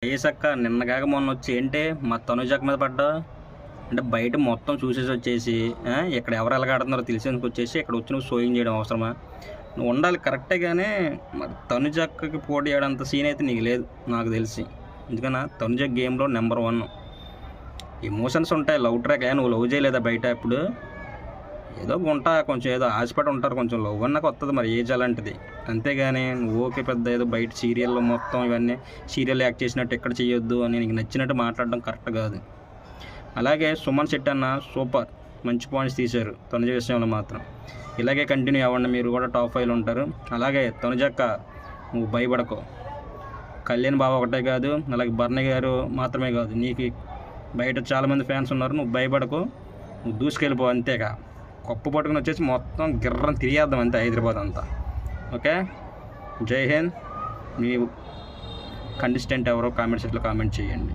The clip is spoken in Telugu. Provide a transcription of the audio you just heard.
ఏసక్క నిన్నగాక మొన్న వచ్చి ఏంటి మా తనుజక్క మీద పడ్డా అంటే బయట మొత్తం చూసేసి వచ్చేసి ఇక్కడ ఎవరు ఎలాగాడుతున్నారో తెలిసేందుకు వచ్చేసి ఇక్కడ వచ్చి నువ్వు షోయింగ్ చేయడం అవసరమా? నువ్వు ఉండాలి కరెక్టే, కానీ మరి తనుజక్కకి పోటీ చేయడంత సీన్ అయితే నీకు లేదు నాకు తెలిసి. ఎందుకన్నా తనుజ గేమ్లో నెంబర్ 1. ఎమోషన్స్ ఉంటాయి, లవ్ ట్రాక్. నువ్వు లవ్ చేయలేదా బయట? ఇప్పుడు ఏదో గుంటా కొంచెం ఏదో ఆశపడి ఉంటారు, కొంచెం లవ్ అన్నాక వస్తుంది మరి ఏజ్ అలాంటిది. అంతేగాని నువ్వు ఓకే పెద్ద ఏదో బయట సీరియల్లో మొత్తం ఇవన్నీ సీరియల్ యాక్ట్ చేసినట్టు ఎక్కడ చేయొద్దు అని నీకు నచ్చినట్టు మాట్లాడడం కరెక్ట్ కాదు. అలాగే సుమన్ శెట్టి అన్న సూపర్, మంచి పాయింట్స్ తీశారు తనుజ విషయంలో మాత్రం. ఇలాగే కంటిన్యూ అవ్వండి, మీరు కూడా టాప్ 5లో ఉంటారు. అలాగే తనుజక్క నువ్వు భయపడకు, కళ్యాణ్ బాబు ఒకటే కాదు, అలాగే బర్ణ గారు మాత్రమే కాదు, నీకు బయట చాలామంది ఫ్యాన్స్ ఉన్నారు. నువ్వు భయపడకు, నువ్వు దూసుకెళ్ళిపో. అంతేగా కప్పు పట్టుకుని వచ్చేసి మొత్తం గిర్రం తిరిగేద్దాం అంతే హైదరాబాద్ అంతా. ఓకే, జై హింద్. మీ కంటెస్టెంట్ ఎవరో కామెంట్ సెట్లో కామెంట్ చేయండి.